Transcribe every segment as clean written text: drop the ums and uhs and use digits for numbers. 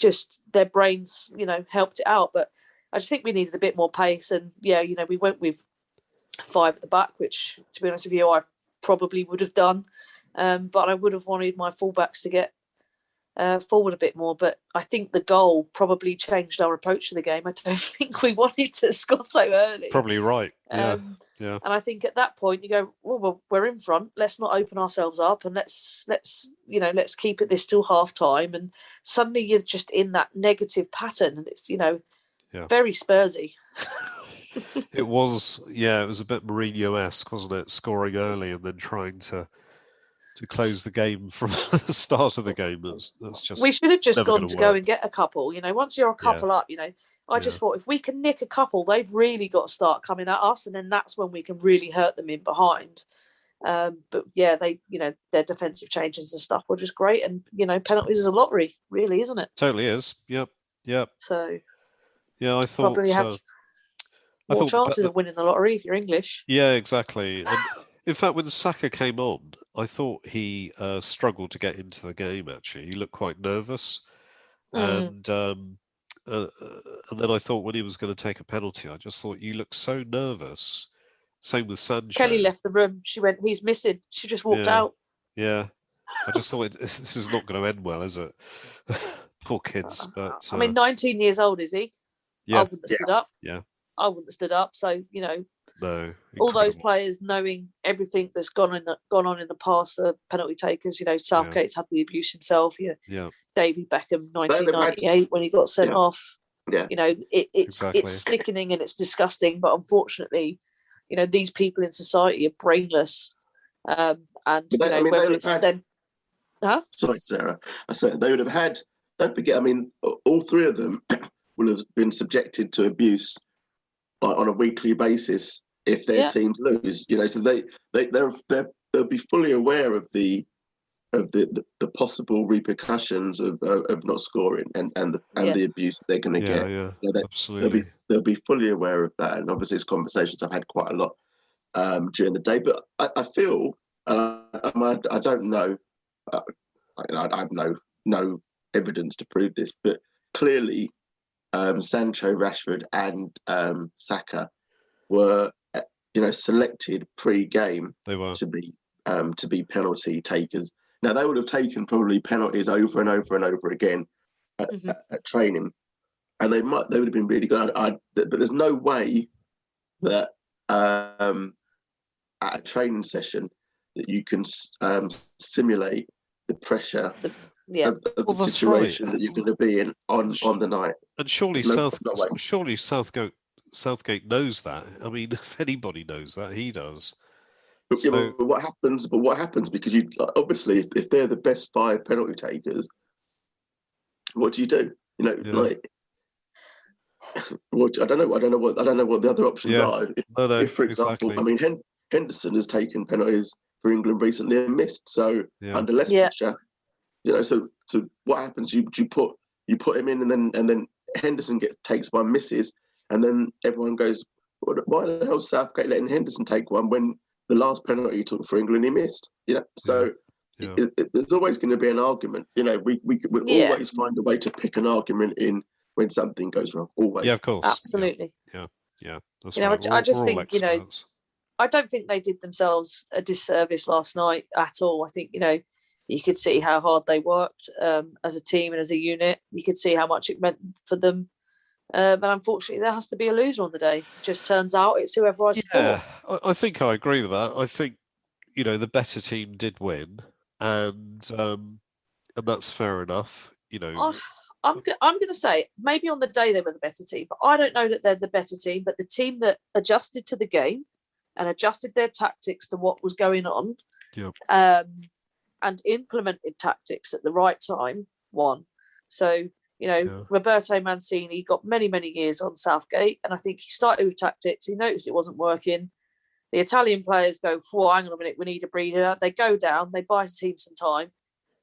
just their brains, helped it out. But I just think we needed a bit more pace. And we went with 5 at the back, which, to be honest with you, I probably would have done. But I would have wanted my fullbacks to get forward a bit more. But I think the goal probably changed our approach to the game. I don't think we wanted to score so early. Probably right. Yeah. And I think at that point you go, well, we're in front. Let's not open ourselves up, and let's keep it this till half time. And suddenly you're just in that negative pattern, and it's very Spursy. It was a bit Mourinho-esque, wasn't it? Scoring early and then trying to close the game from the start of the game. That's just, we should have just gone to go and get a couple. Once you're a couple up, I just thought if we can nick a couple, they've really got to start coming at us, and then that's when we can really hurt them in behind. But they, their defensive changes and stuff were just great, and penalties is a lottery, really, isn't it? Totally is. Yep. So I thought probably have more chances of winning the lottery if you're English. Yeah, exactly. And in fact, when Saka came on, I thought he struggled to get into the game. Actually, he looked quite nervous, and then I thought when he was going to take a penalty, I just thought, you look so nervous. Same with Sancho. Kelly left the room. She went, he's missing. She just walked out. Yeah. I just thought this is not going to end well, is it? Poor kids. But 19 years old, is he? Yeah. I wouldn't have stood up. Yeah. I wouldn't have stood up. So, no, all those players knowing everything that's gone on in the past for penalty takers. Southgate's had the abuse himself. David Beckham, 1998, when he got sent off. Yeah, it's sickening and it's disgusting. But unfortunately, these people in society are brainless. Sorry, Sarah. I said they would have had. Don't forget. I mean, all 3 of them will have been subjected to abuse on a weekly basis if their teams lose, so they'll be fully aware of the possible repercussions of not scoring and the abuse that they're going to get. Absolutely. They'll be fully aware of that, and obviously it's conversations I've had quite a lot during the day. But I feel, I don't know, I have no evidence to prove this, but clearly Sancho, Rashford, and Saka were, selected pre-game to be penalty takers. Now they would have taken probably penalties over and over and over again at training, and they would have been really good. But there's no way that at a training session that you can simulate the pressure of the situation that you're going to be in on the night. And surely Southgate knows that. I mean, if anybody knows that, he does. But what happens? Because you obviously, if they're the best 5 penalty takers, what do you do? I don't know what the other options are. If, for example, I mean, Henderson has taken penalties for England recently and missed. So under less pressure, So what happens? You put him in, and then Henderson takes one, misses, and then everyone goes, "Why the hell is Southgate letting Henderson take one when the last penalty he took for England he missed?" There's always going to be an argument. We always find a way to pick an argument in when something goes wrong. Always. Yeah, of course. Absolutely. Yeah. That's right. I just think I don't think they did themselves a disservice last night at all. I think you could see how hard they worked as a team and as a unit. You could see how much it meant for them. And unfortunately, there has to be a loser on the day. It just turns out it's whoever I support. Yeah, I think I agree with that. I think, the better team did win, and that's fair enough. I'm going to say maybe on the day they were the better team, but I don't know that they're the better team. But the team that adjusted to the game and adjusted their tactics to what was going on, and implemented tactics at the right time won. So, Roberto Mancini got many, many years on Southgate, and I think he started with tactics. He noticed it wasn't working. The Italian players go, hang on a minute, we need a breather. They go down, they buy the team some time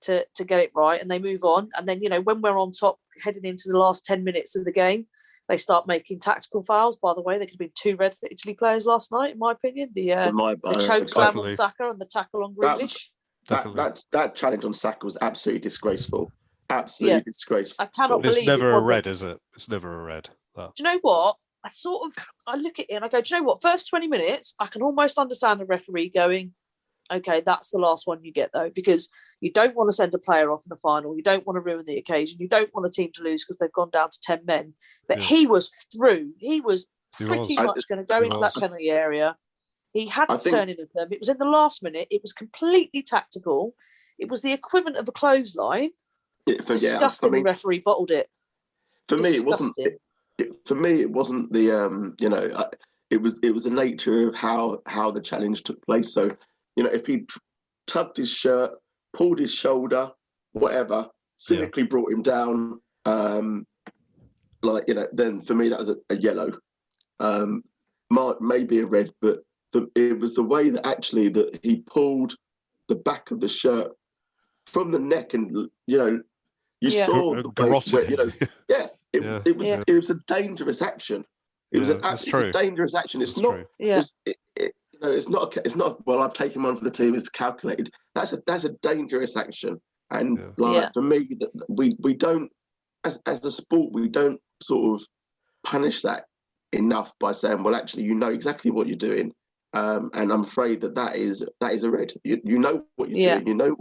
to get it right, and they move on. And then, when we're on top, heading into the last 10 minutes of the game, they start making tactical fouls. By the way, there could have been 2 red for Italy players last night, in my opinion. The choke slam on Saka and the tackle on Grealish. That challenge on Saka was absolutely disgraceful. Absolutely disgraceful. I cannot believe it's never it a wasn't. red, is it? It's never a red. That. Do you know what? I look at it and I go, do you know what? First 20 minutes, I can almost understand the referee going, okay, that's the last one you get though, because you don't want to send a player off in the final. You don't want to ruin the occasion. You don't want a team to lose because they've gone down to 10 men. But he was through. He was pretty much going to go into that penalty area. He hadn't turned into them. It was in the last minute. It was completely tactical. It was the equivalent of a clothesline. Disgusting. The referee bottled it. For me, it wasn't. For me, it wasn't the it was the nature of how the challenge took place. So, if he tugged his shirt, pulled his shoulder, whatever, cynically brought him down, then for me that was a yellow. Maybe a red, but it was the way that actually that he pulled the back of the shirt from the neck, and you saw the place where it was a dangerous action. It was it's a dangerous action. It's not. It's not. Well, I've taken one for the team. It's calculated. That's a dangerous action. And for me, we don't, as a sport, we don't sort of punish that enough by saying, well, actually, you know exactly what you're doing. And I'm afraid that is a red. You know what you're doing. You know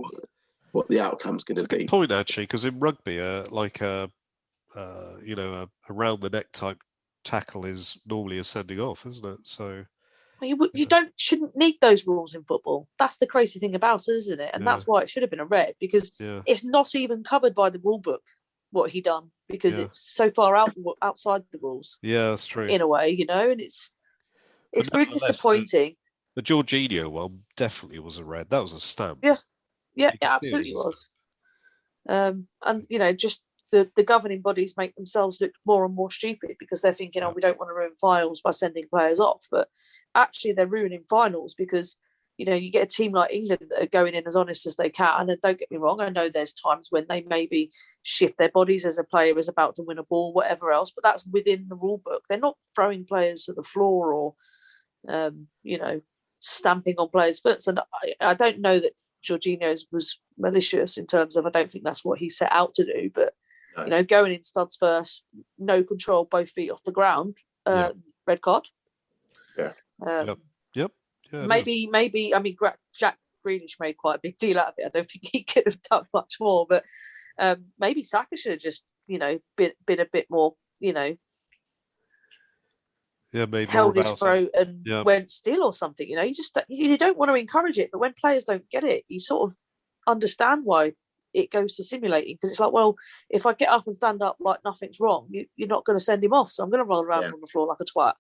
what the outcome's going to be. Good point, actually, because in rugby, a around the neck type tackle is normally a sending off, isn't it? So you shouldn't need those rules in football. That's the crazy thing about it, isn't it? And that's why it should have been a red, because it's not even covered by the rule book what he done, because it's so far outside the rules. Yeah, that's true. In a way, and it's really disappointing. The Jorginho one definitely was a red. That was a stamp. Yeah, it absolutely was. And just the governing bodies make themselves look more and more stupid, because they're thinking, we don't want to ruin finals by sending players off. But actually, they're ruining finals because, you get a team like England that are going in as honest as they can. And don't get me wrong, I know there's times when they maybe shift their bodies as a player is about to win a ball, whatever else, but that's within the rule book. They're not throwing players to the floor or, stamping on players' foot. And I don't know that Jorginho's was malicious in terms of, I don't think that's what he set out to do, but going in studs first, no control, both feet off the ground, red card. Yep. Maybe. I mean, Jack Grealish made quite a big deal out of it. I don't think he could have done much more, but maybe Saka should have just, been a bit more, held his throat and went still or something. You don't want to encourage it, but when players don't get it, you sort of understand why it goes to simulating, because it's like, well, if I get up and stand up like nothing's wrong, you're not going to send him off, so I'm going to roll around on the floor like a twat.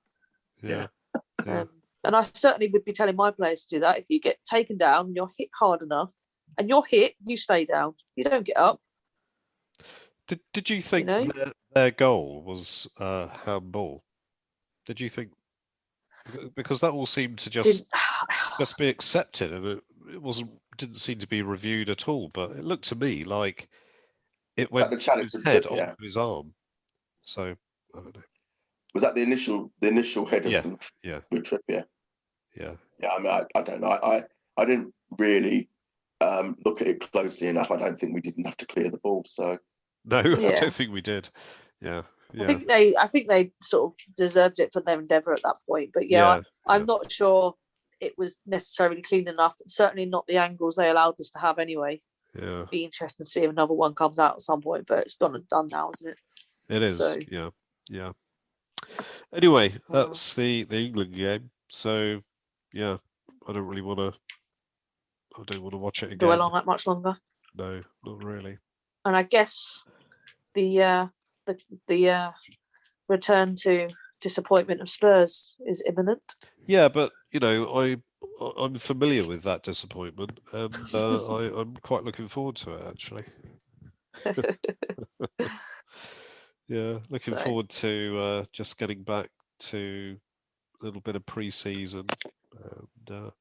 And I certainly would be telling my players to do that. If you get taken down and you're hit hard enough and you're hit, you stay down. You don't get up. Did you think their goal was handball? Did you think? Because that all seemed to just be accepted, and it didn't seem to be reviewed at all. But it looked to me like it went from his head onto his arm. So I don't know. Was that the initial header from Trippier? Yeah. I mean, I don't know. I didn't really look at it closely enough. I don't think we didn't have to clear the ball. So no, I don't think we did. Yeah. I think they sort of deserved it for their endeavour at that point. But I'm not sure it was necessarily clean enough. Certainly not the angles they allowed us to have anyway. Yeah. Be interesting to see if another one comes out at some point, but it's gone and done now, isn't it? It is. So. Yeah. Anyway, that's the England game. So I don't want to watch it again. Dwell on that much longer. No, not really. And I guess the return to disappointment of Spurs is imminent. Yeah, but I'm familiar with that disappointment, and I'm quite looking forward to it, actually. Looking forward to just getting back to a little bit of pre-season and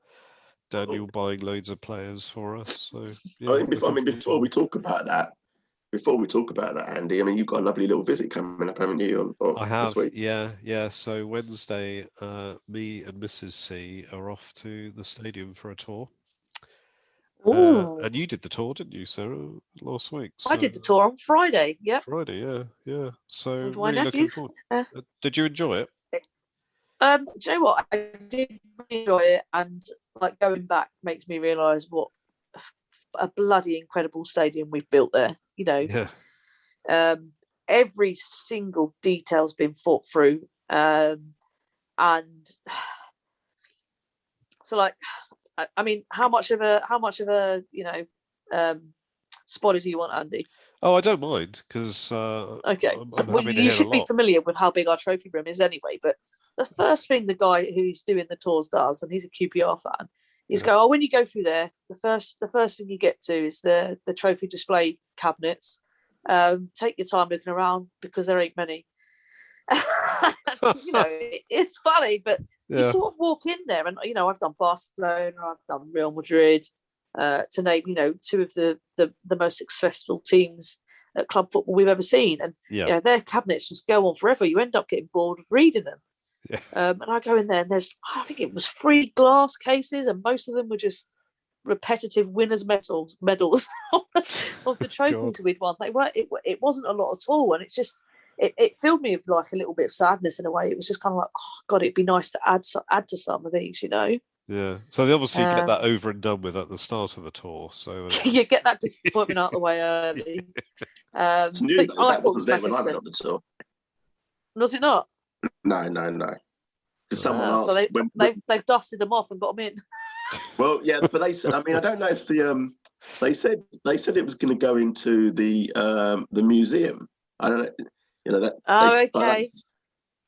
Daniel buying loads of players for us. So before we talk about that, Andy, I mean, you've got a lovely little visit coming up, haven't you? I have, this week? Yeah. So Wednesday, me and Mrs. C are off to the stadium for a tour. And you did the tour, didn't you, Sarah, last week? So... I did the tour on Friday. Yep. Friday, yeah. So With my really nephew. looking forward. Did you enjoy it? Do you know what? I did really enjoy it, and like going back makes me realise what a bloody incredible stadium we've built there. You know, every single detail's been thought through, and so like, I mean, how much of a spoiler do you want, Andy? Oh, I don't mind because okay, you should be familiar with how big our trophy room is anyway. But the first thing the guy who's doing the tours does, and he's a QPR fan, is go, oh, when you go through there, the first thing you get to is the trophy display cabinets. Take your time looking around because there ain't many. You know, it's funny, but you sort of walk in there, and you know, I've done Barcelona, I've done Real Madrid, to name, you know, two of the most successful teams at club football we've ever seen, and you know, their cabinets just go on forever. You end up getting bored of reading them. And I go in there, and I think it was 3 glass cases, and most of them were just repetitive winners' medals of the trophies we'd won. They were. It wasn't a lot at all, and it's just. It filled me with like a little bit of sadness in a way. It was just kind of like, oh God, it'd be nice to add to some of these, you know. Yeah. So they obviously get that over and done with at the start of the tour. So you get that disappointment out of the way early. It's new that wasn't there when I went on the tour. Was it not? No. Because someone asked. So they've dusted them off and got them in. Well, yeah, but they said. I mean, I don't know if they said it was going to go into the museum. I don't know. You know that. Okay.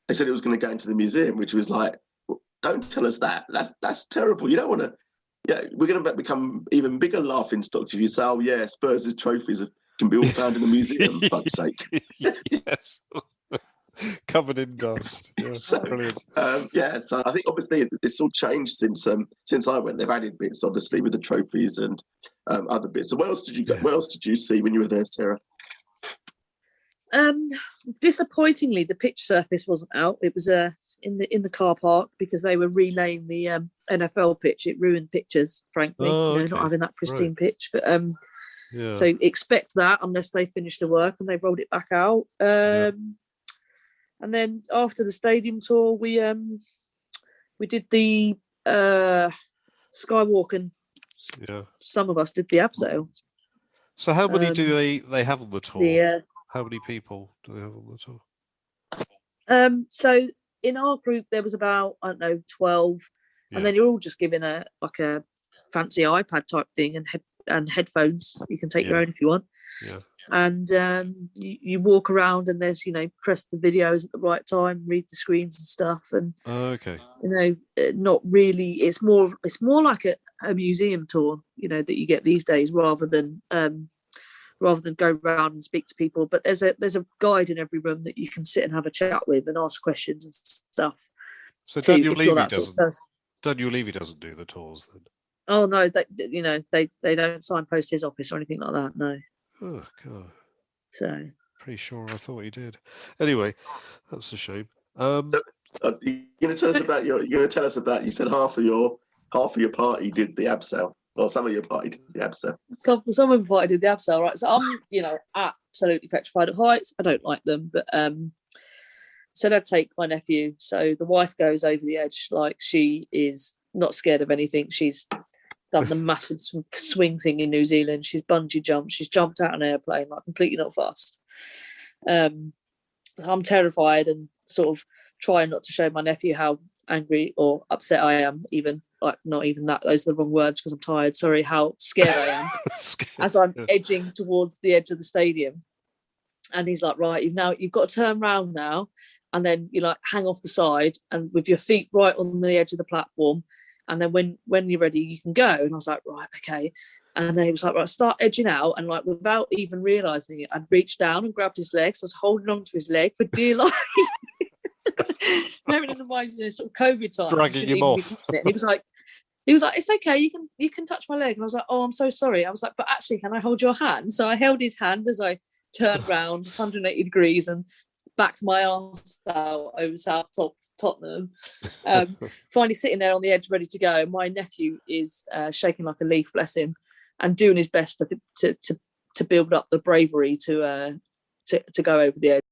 They said it was going to go into the museum, which was like, well, don't tell us that. That's terrible. You don't want to. Yeah, we're going to become even bigger laughing stocks if you say, "Oh yeah, Spurs' trophies can be all found in the museum." For fuck's sake. Yes. Covered in dust. Yeah, so, brilliant. So I think obviously it's all changed since I went. They've added bits, obviously, with the trophies and other bits. So what else did you What else did you see when you were there, Sarah? Disappointingly, the pitch surface wasn't out. It was in the car park because they were relaying the NFL pitch. It ruined pictures, frankly. Not having that pristine pitch. But so expect that unless they finish the work and they've rolled it back out. And then after the stadium tour, we did the Skywalk, and some of us did the abseil. So how many do they have on the tour? How many people do they have on the tour? So in our group there was about 12, and then you're all just given a fancy iPad type thing and headphones. You can take your own if you want. And you walk around, and there's press the videos at the right time, read the screens and stuff, and not really. It's more like a museum tour, that you get these days, rather than go around and speak to people. But there's a guide in every room that you can sit and have a chat with and ask questions and stuff. So Daniel Levy doesn't do the tours then? Oh no, they don't signpost his office or anything like that. No. Oh God. So pretty sure I thought he did. Anyway, that's a shame. You're going to tell us about you said half of your party did the abseil. Well, some of your party did the abseil. Some of the party did the abseil, right? So I'm, absolutely petrified of heights. I don't like them, but said I'd take my nephew. So the wife goes over the edge like she is not scared of anything. She's done the massive swing thing in New Zealand. She's bungee jumped. She's jumped out an airplane, like completely not fast. I'm terrified and sort of trying not to show my nephew how angry or upset I am, even like not even that. Those are the wrong words because I'm tired. Sorry, how scared I am as I'm edging towards the edge of the stadium. And he's like, right, you've got to turn around now, and then you hang off the side and with your feet right on the edge of the platform. And then when you're ready, you can go. And I was like, right, okay. And then he was like, right, start edging out. And without even realising it, I'd reached down and grabbed his legs. I was holding on to his leg for dear life. Remember in the mind, sort of COVID time. Dragging him off. And he was like, it's okay, you can touch my leg. And I was like, oh, I'm so sorry. I was like, but actually, can I hold your hand? So I held his hand as I turned around 180 degrees and backed my arse out over South Tottenham. Finally sitting there on the edge ready to go. My nephew is shaking like a leaf, bless him. and doing his best to build up the bravery to go over the edge.